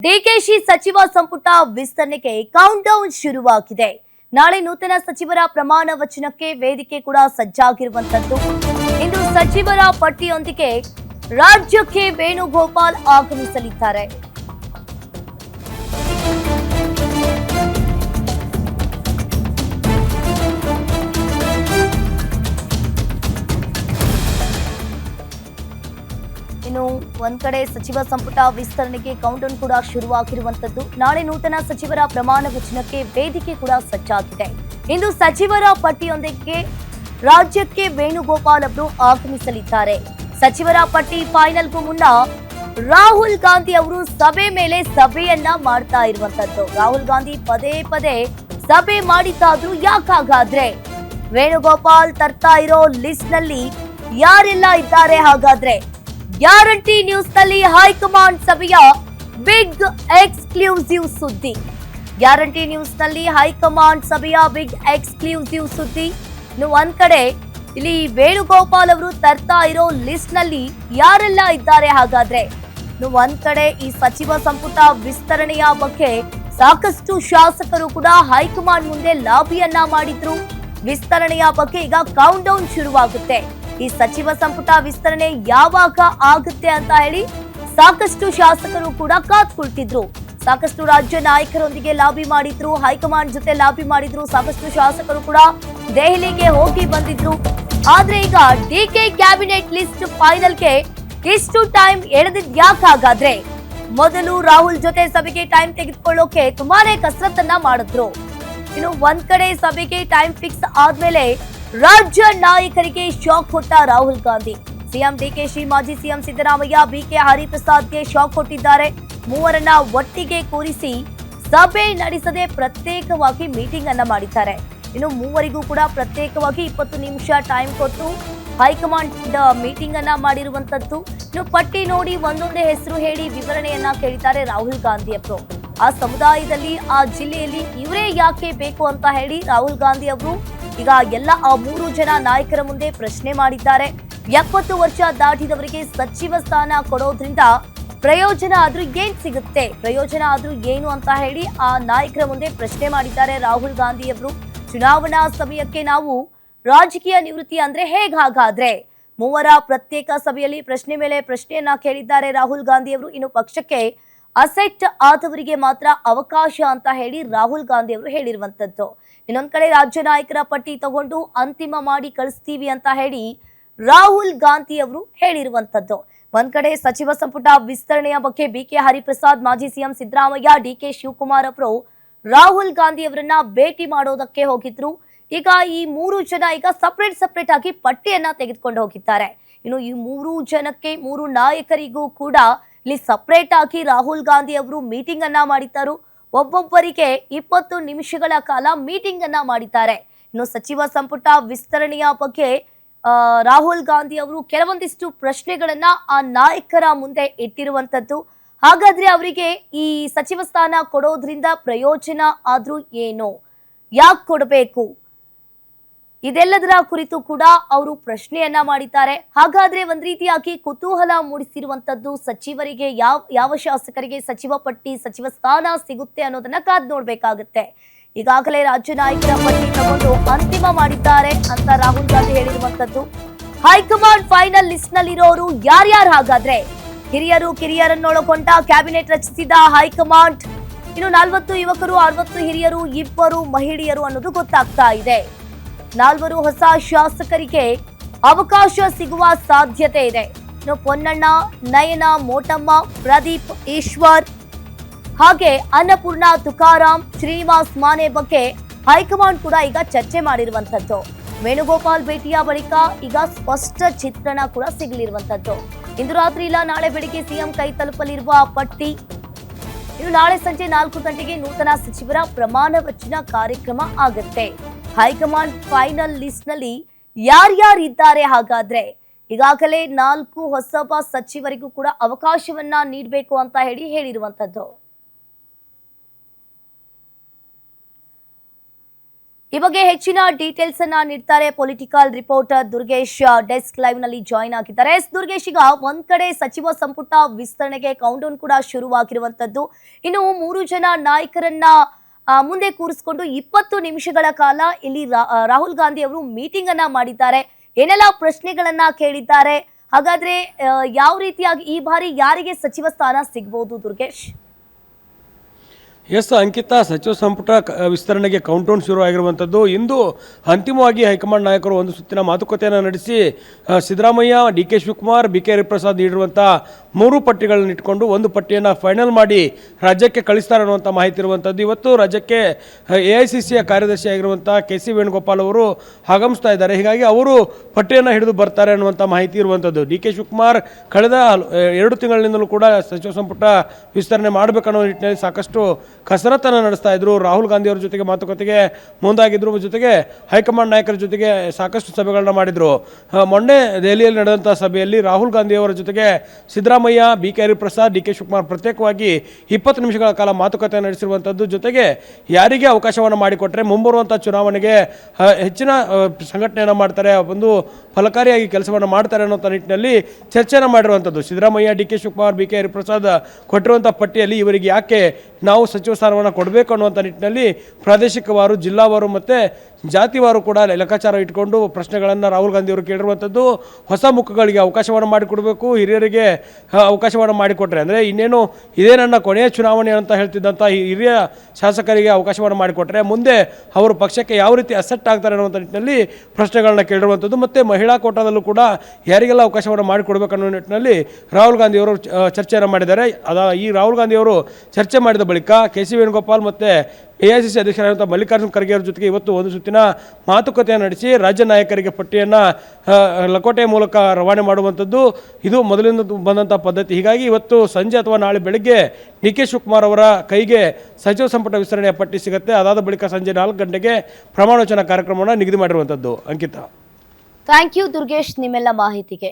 ಡಿಕೆಶಿ ಸಚಿವ ಸಂಪುಟ ವಿಸ್ತರಣೆಗೆ ಕೌಂಟ್ ಡೌನ್ ಶುರುವಾಗಿದೆ. ನಾಳೆ ನೂತನ ಸಚಿವರ ಪ್ರಮಾಣ ವಚನಕ್ಕೆ ವೇದಿಕೆ ಕೂಡ ಸಜ್ಜಾಗಿರುವಂತದ್ದು. ಇಂದು ಸಚಿವರ ಪಟ್ಟಿಯೊಂದಿಗೆ ರಾಜ್ಯಕ್ಕೆ ವೇಣುಗೋಪಾಲ್ ಆಗಮಿಸಲಿದ್ದಾರೆ. ಇನ್ನು ಒಂದ್ ಕಡೆ ಸಚಿವ ಸಂಪುಟ ವಿಸ್ತರಣೆಗೆ ಕೌಂಟ್ ಡೌನ್ ಕೂಡ ಶುರುವಾಗಿರುವಂತದ್ದು. ನಾಳೆ ನೂತನ ಸಚಿವರ ಪ್ರಮಾಣ ವಚನಕ್ಕೆ ವೇದಿಕೆ ಕೂಡ ಸಜ್ಜಾಗಿದೆ. ಇಂದು ಸಚಿವರ ಪಟ್ಟಿಯೊಂದಿಗೆ ರಾಜ್ಯಕ್ಕೆ ವೇಣುಗೋಪಾಲ್ ಅವರು ಆಗಮಿಸಲಿದ್ದಾರೆ. ಸಚಿವರ ಪಟ್ಟಿ ಫೈನಲ್ಗೂ ಮುನ್ನ ರಾಹುಲ್ ಗಾಂಧಿ ಅವರು ಸಭೆ ಮೇಲೆ ಸಭೆಯನ್ನ ಮಾಡ್ತಾ ಇರುವಂತದ್ದು. ರಾಹುಲ್ ಗಾಂಧಿ ಪದೇ ಪದೇ ಸಭೆ ಮಾಡಿದ್ದಾದ್ರೂ ಯಾಕಾಗಾದ್ರೆ ವೇಣುಗೋಪಾಲ್ ತರ್ತಾ ಇರೋ ಲಿಸ್ಟ್ ನಲ್ಲಿ ಯಾರೆಲ್ಲ ಇದ್ದಾರೆ? ಹಾಗಾದ್ರೆ ಗ್ಯಾರಂಟಿ ನ್ಯೂಸ್ ನಲ್ಲಿ ಹೈಕಮಾಂಡ್ ಸಭೆಯ ಬಿಗ್ ಎಕ್ಸ್ಕ್ಲೂಸಿವ್ ಸುದ್ದಿ. ಗ್ಯಾರಂಟಿ ನ್ಯೂಸ್ ನಲ್ಲಿ ಹೈಕಮಾಂಡ್ ಸಭೆಯ ಬಿಗ್ ಎಕ್ಸ್ಕ್ಲೂಸಿವ್ ಸುದ್ದಿ. ಇನ್ನು ಒಂದ್ ಕಡೆ ಇಲ್ಲಿ ವೇಣುಗೋಪಾಲ್ ಅವರು ತರ್ತಾ ಇರೋ ಲಿಸ್ಟ್ ನಲ್ಲಿ ಯಾರೆಲ್ಲ ಇದ್ದಾರೆ? ಹಾಗಾದ್ರೆ ಇನ್ನು ಒಂದ್ ಕಡೆ ಈ ಸಚಿವ ಸಂಪುಟ ವಿಸ್ತರಣೆಯ ಬಗ್ಗೆ ಸಾಕಷ್ಟು ಶಾಸಕರು ಕೂಡ ಹೈಕಮಾಂಡ್ ಮುಂದೆ ಲಾಬಿಯನ್ನ ಮಾಡಿದ್ರು. ವಿಸ್ತರಣೆಯ ಬಗ್ಗೆ ಈಗ ಕೌಂಟ್ ಡೌನ್ ಶುರುವಾಗುತ್ತೆ. ಈ ಸಚಿವ ಸಂಪುಟ ವಿಸ್ತರಣೆ ಯಾವಾಗ ಆಗುತ್ತೆ ಅಂತ ಹೇಳಿ ಸಾಕಷ್ಟು ಶಾಸಕರು ಕೂಡ ಕಾದ್ಕೊಳ್ತಿದ್ರು. ಸಾಕಷ್ಟು ರಾಜ್ಯ ನಾಯಕರೊಂದಿಗೆ ಲಾಬಿ ಮಾಡಿದ್ರು, ಹೈಕಮಾಂಡ್ ಜೊತೆ ಲಾಬಿ ಮಾಡಿದ್ರು. ಸಾಕಷ್ಟು ಶಾಸಕರು ಕೂಡ ದೆಹಲಿಗೆ ಹೋಗಿ ಬಂದಿದ್ರು. ಆದ್ರೆ ಈಗ ಡಿಕೆ ಕ್ಯಾಬಿನೆಟ್ ಲಿಸ್ಟ್ ಫೈನಲ್ಗೆ ಇಷ್ಟು ಟೈಮ್ ಎಳೆದಿದ್ ಯಾಕಾಗಾದ್ರೆ ಮೊದಲು ರಾಹುಲ್ ಜೊತೆ ಸಭೆಗೆ ಟೈಮ್ ತೆಗೆದುಕೊಳ್ಳೋಕೆ ತುಂಬಾನೇ ಕಸರತ್ತನ್ನ ಮಾಡಿದ್ರು. ಇನ್ನು ಒಂದ್ ಕಡೆ ಸಭೆಗೆ ಟೈಮ್ ಫಿಕ್ಸ್ ಆದ್ಮೇಲೆ ರಾಜ್ಯ ನಾಯಕರಿಗೆ ಶಾಕ್ ಕೊಟ್ಟ ರಾಹುಲ್ ಗಾಂಧಿ. ಸಿಎಂ ಡಿಕೆಶಿ, ಮಾಜಿ ಸಿಎಂ ಸಿದ್ದರಾಮಯ್ಯ, ಬಿಕೆ ಹರಿಪ್ರಸಾದ್ಗೆ ಶಾಕ್ ಕೊಟ್ಟಿದ್ದಾರೆ. ಮೂವರನ್ನ ಒಟ್ಟಿಗೆ ಕೂರಿಸಿ ಸಭೆ ನಡೆಸದೆ ಪ್ರತ್ಯೇಕವಾಗಿ ಮೀಟಿಂಗ್ ಅನ್ನ ಮಾಡಿದ್ದಾರೆ. ಇನ್ನು ಮೂವರಿಗೂ ಕೂಡ ಪ್ರತ್ಯೇಕವಾಗಿ 20 ನಿಮಿಷ ಟೈಮ್ ಕೊಟ್ಟು ಹೈಕಮಾಂಡ್ ಮೀಟಿಂಗ್ ಅನ್ನ ಮಾಡಿರುವಂತದ್ದು. ಇನ್ನು ಪಟ್ಟಿ ನೋಡಿ ಒಂದೊಂದೇ ಹೆಸರು ಹೇಳಿ ವಿವರಣೆಯನ್ನ ಕೇಳಿದ್ದಾರೆ ರಾಹುಲ್ ಗಾಂಧಿ ಅವರು. ಆ ಸಮುದಾಯದಲ್ಲಿ, ಆ ಜಿಲ್ಲೆಯಲ್ಲಿ ಇವರೇ ಯಾಕೆ ಬೇಕು ಅಂತ ಹೇಳಿ ರಾಹುಲ್ ಗಾಂಧಿ ಅವರು ಈಗ ಎಲ್ಲ ಆ 3 ಜನ ನಾಯಕರ ಮುಂದೆ ಪ್ರಶ್ನೆ ಮಾಡಿದ್ದಾರೆ. 70 ವರ್ಷ ದಾಟಿದವರಿಗೆ ಸಚಿವ ಸ್ಥಾನ ಕೊಡೋದ್ರಿಂದ ಪ್ರಯೋಜನ ಆದ್ರೂ ಏನ್ ಸಿಗುತ್ತೆ, ಪ್ರಯೋಜನ ಆದ್ರೂ ಏನು ಅಂತ ಹೇಳಿ ಆ ನಾಯಕರ ಮುಂದೆ ಪ್ರಶ್ನೆ ಮಾಡಿದ್ದಾರೆ ರಾಹುಲ್ ಗಾಂಧಿ ಅವರು. ಚುನಾವಣಾ ಸಮಯಕ್ಕೆ ನಾವು ರಾಜಕೀಯ ನಿವೃತ್ತಿ ಅಂದ್ರೆ ಹೇಗಾಗಾದ್ರೆ? ಮೂವರ ಪ್ರತ್ಯೇಕ ಸಭೆಯಲ್ಲಿ ಪ್ರಶ್ನೆ ಮೇಲೆ ಪ್ರಶ್ನೆಯನ್ನ ಕೇಳಿದ್ದಾರೆ ರಾಹುಲ್ ಗಾಂಧಿ ಅವರು. ಇನ್ನು ಪಕ್ಷಕ್ಕೆ ಅಸೆಟ್ ಆದವರಿಗೆ ಮಾತ್ರ ಅವಕಾಶ ಅಂತ ಹೇಳಿ ರಾಹುಲ್ ಗಾಂಧಿ ಅವರು ಹೇಳಿರುವಂತದ್ದು. ಇನ್ನೊಂದ್ ಕಡೆ ರಾಜ್ಯ ನಾಯಕರ ಪಟ್ಟಿ ತಗೊಂಡು ಅಂತಿಮ ಮಾಡಿ ಕಳಿಸ್ತೀವಿ ಅಂತ ಹೇಳಿ ರಾಹುಲ್ ಗಾಂಧಿ ಅವರು ಹೇಳಿರುವಂತದ್ದು. ಒಂದ್ ಕಡೆ ಸಚಿವ ಸಂಪುಟ ವಿಸ್ತರಣೆಯ ಬಗ್ಗೆ ಬಿಕೆ ಹರಿಪ್ರಸಾದ್, ಮಾಜಿ ಸಿಎಂ ಸಿದ್ದರಾಮಯ್ಯ, ಡಿಕೆ ಶಿವಕುಮಾರ್ ಅವರು ರಾಹುಲ್ ಗಾಂಧಿ ಅವರನ್ನ ಭೇಟಿ ಮಾಡೋದಕ್ಕೆ ಹೋಗಿದ್ರು. ಈಗ ಈ 3 ಜನ ಈಗ ಸಪರೇಟ್ ಆಗಿ ಪಟ್ಟಿಯನ್ನ ತೆಗೆದುಕೊಂಡು ಹೋಗಿದ್ದಾರೆ. ಇನ್ನು ಈ 3 ಜನಕ್ಕೆ, 3 ನಾಯಕರಿಗೂ ಕೂಡ ಇಲ್ಲಿ ಸಪರೇಟ್ ಆಗಿ ರಾಹುಲ್ ಗಾಂಧಿ ಅವರು ಮೀಟಿಂಗ್ ಅನ್ನ ಮಾಡಿದ್ದಾರೆ. ಒಬ್ಬೊಬ್ಬರಿಗೆ 20 ನಿಮಿಷಗಳ ಕಾಲ ಮೀಟಿಂಗ್ ಅನ್ನ ಮಾಡಿದ್ದಾರೆ. ಇನ್ನು ಸಚಿವ ಸಂಪುಟ ವಿಸ್ತರಣೆಯ ಬಗ್ಗೆ ರಾಹುಲ್ ಗಾಂಧಿ ಅವರು ಕೆಲವೊಂದಿಷ್ಟು ಪ್ರಶ್ನೆಗಳನ್ನ ಆ ನಾಯಕರ ಮುಂದೆ ಇಟ್ಟಿರುವಂತದ್ದು. ಹಾಗಾದ್ರೆ ಅವರಿಗೆ ಈ ಸಚಿವ ಸ್ಥಾನ ಕೊಡೋದ್ರಿಂದ ಪ್ರಯೋಜನ ಆದ್ರೂ ಏನು, ಯಾಕೆ ಕೊಡಬೇಕು, ಇದೆಲ್ಲದರ ಕುರಿತು ಕೂಡ ಅವರು ಪ್ರಶ್ನೆಯನ್ನ ಮಾಡಿದ್ದಾರೆ. ಹಾಗಾದ್ರೆ ಒಂದ್ ರೀತಿಯಾಗಿ ಕುತೂಹಲ ಮೂಡಿಸಿರುವಂತದ್ದು ಸಚಿವರಿಗೆ, ಯಾವ ಶಾಸಕರಿಗೆ ಸಚಿವ ಪಟ್ಟಿ, ಸಚಿವ ಸ್ಥಾನ ಸಿಗುತ್ತೆ ಅನ್ನೋದನ್ನ ಕಾದ್ ನೋಡ್ಬೇಕಾಗುತ್ತೆ. ಈಗಾಗಲೇ ರಾಜ್ಯ ನಾಯಕರ ಪಟ್ಟಿ ತಗೊಂಡು ಅಂತಿಮ ಮಾಡಿದ್ದಾರೆ ಅಂತ ರಾಹುಲ್ ಗಾಂಧಿ ಹೇಳಿರುವಂತದ್ದು. ಹೈಕಮಾಂಡ್ ಫೈನಲ್ ಲಿಸ್ಟ್ ನಲ್ಲಿರೋರು ಯಾರ್ಯಾರು? ಹಾಗಾದ್ರೆ ಹಿರಿಯರು ಕಿರಿಯರನ್ನೊಳಗೊಂಡ ಕ್ಯಾಬಿನೆಟ್ ರಚಿಸಿದ ಹೈಕಮಾಂಡ್. ಇನ್ನು 40 ಯುವಕರು, 60 ಹಿರಿಯರು, 2 ಮಹಿಳೆಯರು ಅನ್ನೋದು ಗೊತ್ತಾಗ್ತಾ ಇದೆ. 4 ಹೊಸ ಶಾಸಕರಿಗೆ ಅವಕಾಶ ಸಿಗುವ ಸಾಧ್ಯತೆ ಇದೆ. ಇನ್ನು ಪೊನ್ನಣ್ಣ, ನಯನ, ಮೋಟಮ್ಮ, ಪ್ರದೀಪ್, ಈಶ್ವರ್ ಹಾಗೆ ಅನ್ನಪೂರ್ಣ, ತುಕಾರಾಂ, ಶ್ರೀನಿವಾಸ್ ಮಾನೆ ಬಗ್ಗೆ ಹೈಕಮಾಂಡ್ ಕೂಡ ಈಗ ಚರ್ಚೆ ಮಾಡಿರುವಂತದ್ದು. ವೇಣುಗೋಪಾಲ್ ಭೇಟಿಯ ಬಳಿಕ ಈಗ ಸ್ಪಷ್ಟ ಚಿತ್ರಣ ಕೂಡ ಸಿಗಲಿರುವಂತದ್ದು. ಇಂದು ರಾತ್ರಿ ಇಲ್ಲ ನಾಳೆ ಬೆಳಿಗ್ಗೆ ಸಿಎಂ ಕೈ ತಲುಪಲಿರುವ ಪಟ್ಟಿ. ಇನ್ನು ನಾಳೆ ಸಂಜೆ 4 ಗಂಟೆಗೆ ನೂತನ ಸಚಿವರ ಪ್ರಮಾಣ ವಚನ ಕಾರ್ಯಕ್ರಮ ಆಗುತ್ತೆ. ಹೈಕಮಾಂಡ್ ಫೈನಲ್ ಲಿಸ್ಟ್ ನಲ್ಲಿ ಯಾರ್ಯಾರಿದ್ದಾರೆ? ಹಾಗಾದ್ರೆ ಈಗಾಗಲೇ 4 ಹೊಸಬ ಸಚಿವರಿಗೂ ಕೂಡ ಅವಕಾಶವನ್ನ ನೀಡಬೇಕು ಅಂತ ಹೇಳಿರುವಂತದ್ದು. ಈ ಬಗ್ಗೆ ಹೆಚ್ಚಿನ ಡೀಟೇಲ್ಸ್ ಅನ್ನ ನೀಡ್ತಾರೆ political reporter Durgesh desk live ನಲ್ಲಿ ಜಾಯಿನ್ ಆಗಿದ್ದಾರೆ. ದುರ್ಗೇಶ್, ಈಗ ಒಂದ್ ಕಡೆ ಸಚಿವ ಸಂಪುಟ ವಿಸ್ತರಣೆಗೆ ಕೌಂಟ್ ಡೌನ್ ಕೂಡ ಶುರುವಾಗಿರುವಂತದ್ದು. ಇನ್ನು 3 ಜನ ನಾಯಕರನ್ನ ಮುಂದೆ ಕೂರಿಸಿಕೊಂಡು 20 ನಿಮಿಷಗಳ ಕಾಲ ಇಲ್ಲಿ ರಾಹುಲ್ ಗಾಂಧಿ ಅವರು ಮೀಟಿಂಗ್ ಅನ್ನ ಮಾಡಿದ್ದಾರೆ. ಏನೆಲ್ಲ ಪ್ರಶ್ನೆಗಳನ್ನ ಕೇಳಿದ್ದಾರೆ? ಹಾಗಾದ್ರೆ ಯಾವ ರೀತಿಯಾಗಿ ಈ ಬಾರಿ ಯಾರಿಗೆ ಸಚಿವ ಸ್ಥಾನ ಸಿಗಬಹುದು ದುರ್ಗೇಶ್? ಎಸ್ ಅಂಕಿತಾ, ಸಚಿವ ಸಂಪುಟ ವಿಸ್ತರಣೆಗೆ ಕೌಂಟೌನ್ ಶುರು ಆಗಿರುವಂಥದ್ದು. ಇಂದು ಅಂತಿಮವಾಗಿ ಹೈಕಮಾಂಡ್ ನಾಯಕರು ಒಂದು ಸುತ್ತಿನ ಮಾತುಕತೆಯನ್ನು ನಡೆಸಿ Siddaramaiah, D K Shivakumar, B K Hariprasad ನೀಡಿರುವಂಥ 3 ಪಟ್ಟಿಗಳನ್ನು ಇಟ್ಕೊಂಡು ಒಂದು ಪಟ್ಟಿಯನ್ನು ಫೈನಲ್ ಮಾಡಿ ರಾಜ್ಯಕ್ಕೆ ಕಳಿಸ್ತಾರೆ ಅನ್ನುವಂಥ ಮಾಹಿತಿ ಇರುವಂಥದ್ದು. ಇವತ್ತು ರಾಜ್ಯಕ್ಕೆ AICCಯ ಕಾರ್ಯದರ್ಶಿ ಆಗಿರುವಂಥ KC ವೇಣುಗೋಪಾಲ್ ಅವರು ಆಗಮಿಸ್ತಾ ಇದ್ದಾರೆ. ಹೀಗಾಗಿ ಅವರು ಪಟ್ಟಿಯನ್ನು ಹಿಡಿದು ಬರ್ತಾರೆ ಅನ್ನುವಂಥ ಮಾಹಿತಿ ಇರುವಂಥದ್ದು. ಡಿ ಕೆ ಶಿವಕುಮಾರ್ ಕಳೆದ 2 ತಿಂಗಳಿನಿಂದಲೂ ಕೂಡ ಸಚಿವ ಸಂಪುಟ ವಿಸ್ತರಣೆ ಮಾಡಬೇಕನ್ನೋ ನಿಟ್ಟಿನಲ್ಲಿ ಸಾಕಷ್ಟು ಕಸರತ್ತನ್ನು ನಡೆಸ್ತಾ ಇದ್ರು. ರಾಹುಲ್ ಗಾಂಧಿ ಅವರ ಜೊತೆಗೆ ಮಾತುಕತೆಗೆ ಮುಂದಾಗಿದ್ರು. ಜೊತೆಗೆ ಹೈಕಮಾಂಡ್ ನಾಯಕರ ಜೊತೆಗೆ ಸಾಕಷ್ಟು ಸಭೆಗಳನ್ನ ಮಾಡಿದ್ರು. ಮೊನ್ನೆ ದೆಹಲಿಯಲ್ಲಿ ನಡೆದಂಥ ಸಭೆಯಲ್ಲಿ ರಾಹುಲ್ ಗಾಂಧಿ ಅವರ ಜೊತೆಗೆ Siddaramaiah, B K Hariprasad, D K Shivakumar ಪ್ರತ್ಯೇಕವಾಗಿ 20 ನಿಮಿಷಗಳ ಕಾಲ ಮಾತುಕತೆ ನಡೆಸಿರುವಂಥದ್ದು. ಜೊತೆಗೆ ಯಾರಿಗೆ ಅವಕಾಶವನ್ನು ಮಾಡಿಕೊಟ್ರೆ ಮುಂಬರುವಂಥ ಚುನಾವಣೆಗೆ ಹೆಚ್ಚಿನ ಸಂಘಟನೆಯನ್ನು ಮಾಡ್ತಾರೆ, ಒಂದು ಫಲಕಾರಿಯಾಗಿ ಕೆಲಸವನ್ನು ಮಾಡ್ತಾರೆ ಅನ್ನೋ ನಿಟ್ಟಿನಲ್ಲಿ ಚರ್ಚೆಯನ್ನು ಮಾಡಿರುವಂಥದ್ದು. Siddaramaiah, D K Shivakumar, B K Hariprasad ಕೊಟ್ಟಿರುವಂಥ ಪಟ್ಟಿಯಲ್ಲಿ ಇವರಿಗೆ ಯಾಕೆ ನಾವು ಸಚಿವ ಸ್ಥಾನವನ್ನು ಕೊಡಬೇಕು ಅನ್ನುವಂಥ ನಿಟ್ಟಿನಲ್ಲಿ ಪ್ರಾದೇಶಿಕವಾರು, ಜಿಲ್ಲಾವಾರು ಮತ್ತು ಜಾತಿವಾರು ಕೂಡ ಲೆಕ್ಕಾಚಾರ ಇಟ್ಕೊಂಡು ಪ್ರಶ್ನೆಗಳನ್ನು ರಾಹುಲ್ ಗಾಂಧಿ ಅವರು ಕೇಳಿರುವಂಥದ್ದು. ಹೊಸ ಮುಖಗಳಿಗೆ ಅವಕಾಶವನ್ನು ಮಾಡಿಕೊಡಬೇಕು, ಹಿರಿಯರಿಗೆ ಅವಕಾಶವನ್ನು ಮಾಡಿಕೊಟ್ರೆ ಅಂದರೆ ಇನ್ನೇನು ಇದೇ ನನ್ನ ಕೊನೆಯ ಚುನಾವಣೆ ಅಂತ ಹೇಳ್ತಿದ್ದಂಥ ಹಿರಿಯ ಶಾಸಕರಿಗೆ ಅವಕಾಶವನ್ನು ಮಾಡಿಕೊಟ್ರೆ ಮುಂದೆ ಅವರು ಪಕ್ಷಕ್ಕೆ ಯಾವ ರೀತಿ ಅಸೆಟ್ ಆಗ್ತಾರೆ ಅನ್ನುವಂಥ ನಿಟ್ಟಿನಲ್ಲಿ ಪ್ರಶ್ನೆಗಳನ್ನ ಕೇಳಿರುವಂಥದ್ದು. ಮತ್ತು ಮಹಿಳಾ ಕೋಟಾದಲ್ಲೂ ಕೂಡ ಯಾರಿಗೆಲ್ಲ ಅವಕಾಶವನ್ನು ಮಾಡಿಕೊಡ್ಬೇಕು ಅನ್ನೋ ನಿಟ್ಟಿನಲ್ಲಿ ರಾಹುಲ್ ಗಾಂಧಿ ಅವರು ಚರ್ಚೆಯನ್ನು ಮಾಡಿದ್ದಾರೆ. ಈ ರಾಹುಲ್ ಗಾಂಧಿ ಅವರು ಚರ್ಚೆ ಮಾಡಿದ ಬಳಿಕ KC ವೇಣುಗೋಪಾಲ್ ಮತ್ತು AICC ಅಧ್ಯಕ್ಷರಾದಂಥ ಮಲ್ಲಿಕಾರ್ಜುನ ಖರ್ಗೆ ಅವರ ಜೊತೆಗೆ ಇವತ್ತು ಒಂದು ಸುತ್ತಿನ ಮಾತುಕತೆಯನ್ನು ನಡೆಸಿ ರಾಜ್ಯ ನಾಯಕರಿಗೆ ಪಟ್ಟಿಯನ್ನು ಲಕೋಟೆಯ ಮೂಲಕ ರವಾನೆ ಮಾಡುವಂಥದ್ದು ಇದು ಮೊದಲಿಂದ ಬಂದಂಥ ಪದ್ಧತಿ. ಹೀಗಾಗಿ ಇವತ್ತು ಸಂಜೆ ಅಥವಾ ನಾಳೆ ಬೆಳಗ್ಗೆ ಡಿ ಕೆ ಶಿವಕುಮಾರ್ ಅವರ ಕೈಗೆ ಸಚಿವ ಸಂಪುಟ ವಿಸ್ತರಣೆಯ ಪಟ್ಟಿ ಸಿಗುತ್ತೆ. ಅದಾದ ಬಳಿಕ ಸಂಜೆ 4 ಗಂಟೆಗೆ ಪ್ರಮಾಣ ವಚನ ಕಾರ್ಯಕ್ರಮವನ್ನು ನಿಗದಿ ಮಾಡಿರುವಂಥದ್ದು. ಅಂಕಿತಾ, ಥ್ಯಾಂಕ್ ಯು ದುರ್ಗೇಶ್ ನಿಮ್ಮೆಲ್ಲ ಮಾಹಿತಿಗೆ.